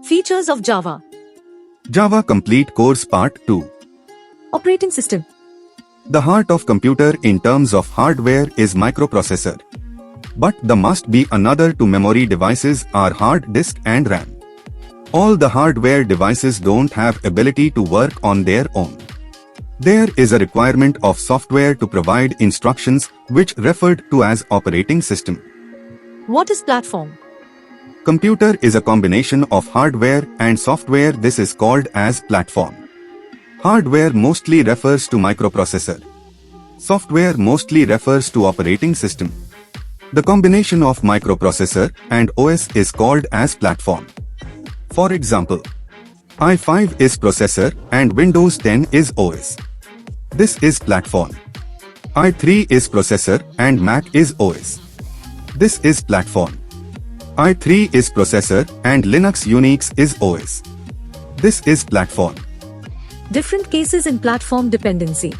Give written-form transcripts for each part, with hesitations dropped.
Features of Java. Java Complete Course Part 2. Operating system. The heart of computer in terms of hardware is microprocessor. But there must be another two memory devices are hard disk and RAM. All the hardware devices don't have ability to work on their own. There is a requirement of software to provide instructions which referred to as operating system. What is platform? Computer is a combination of hardware and software. This is called as platform. Hardware mostly refers to microprocessor. Software mostly refers to operating system. The combination of microprocessor and OS is called as platform. For example, i5 is processor and Windows 10 is OS. This is platform. i3 is processor and Mac is OS. This is platform. i3 is processor and Linux Unix is OS. This is platform. Different cases in platform dependency.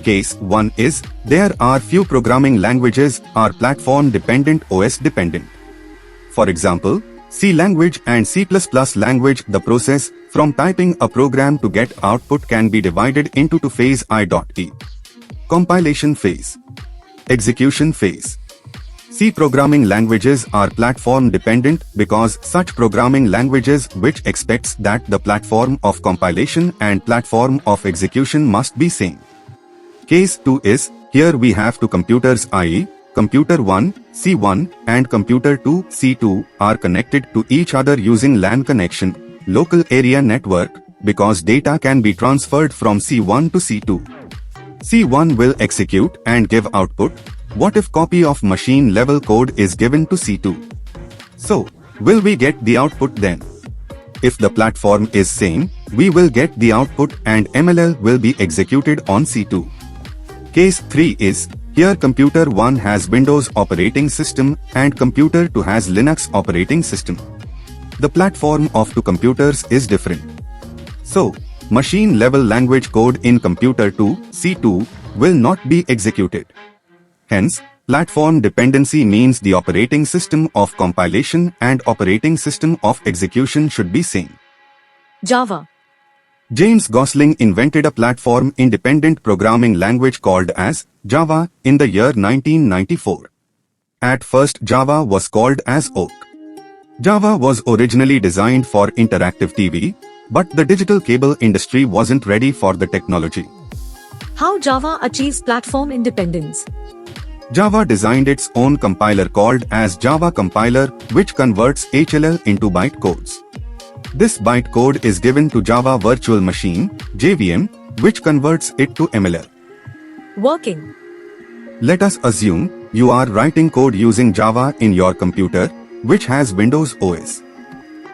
Case 1 is, there are few programming languages are platform dependent, OS dependent. For example, C language and C++ language. The process from typing a program to get output can be divided into two phases: I.E. compilation phase, execution phase. C programming languages are platform dependent because such programming languages which expects that the platform of compilation and platform of execution must be same. Case 2 is, here we have two computers, i.e. computer 1, C1, and computer 2, C2, are connected to each other using LAN connection, local area network, because data can be transferred from C1 to C2. C1 will execute and give output. What if copy of machine level code is given to C2? So, will we get the output then? If the platform is same, we will get the output and MLL will be executed on C2. Case 3 is, here computer 1 has Windows operating system and computer 2 has Linux operating system. The platform of two computers is different. So, machine level language code in computer 2, C2, will not be executed. Hence, platform dependency means the operating system of compilation and operating system of execution should be same. Java. James Gosling invented a platform-independent programming language called as Java in the year 1994. At first Java was called as Oak. Java was originally designed for interactive TV, but the digital cable industry wasn't ready for the technology. How Java achieves platform independence? Java designed its own compiler called as Java Compiler, which converts HLL into byte codes. This byte code is given to Java Virtual Machine, JVM, which converts it to MLL. Working. Let us assume you are writing code using Java in your computer, which has Windows OS.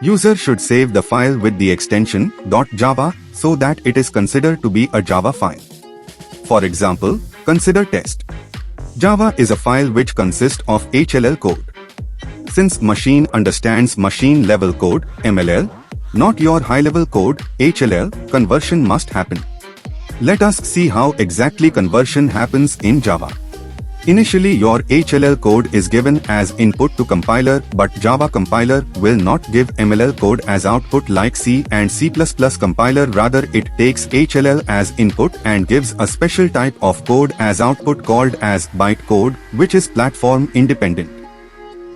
User should save the file with the extension .java so that it is considered to be a Java file. For example, consider test. Java is a file which consists of HLL code. Since machine understands machine level code, MLL, not your high-level code, HLL, conversion must happen. Let us see how exactly conversion happens in Java. Initially your HLL code is given as input to compiler, but Java compiler will not give MLL code as output like C and C++ compiler. Rather, it takes HLL as input and gives a special type of code as output called as byte code, which is platform independent.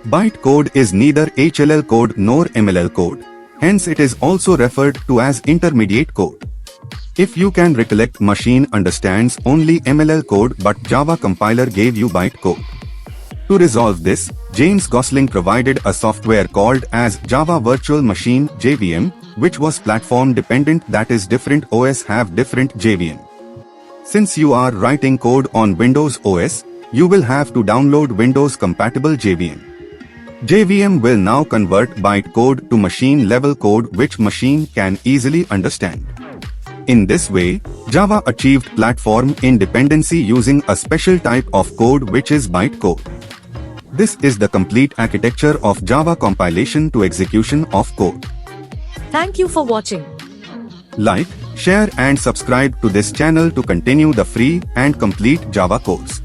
Byte code is neither HLL code nor MLL code. Hence it is also referred to as intermediate code. If you can recollect, machine understands only MLL code but Java compiler gave you byte code. To resolve this, James Gosling provided a software called as Java Virtual Machine, JVM, which was platform dependent, that is different OS have different JVM. Since you are writing code on Windows OS, you will have to download Windows compatible JVM. JVM will now convert byte code to machine level code which machine can easily understand. In this way, Java achieved platform independency using a special type of code which is byte code. This is the complete architecture of Java compilation to execution of code. Thank you for watching. Like, share and subscribe to this channel to continue the free and complete Java course.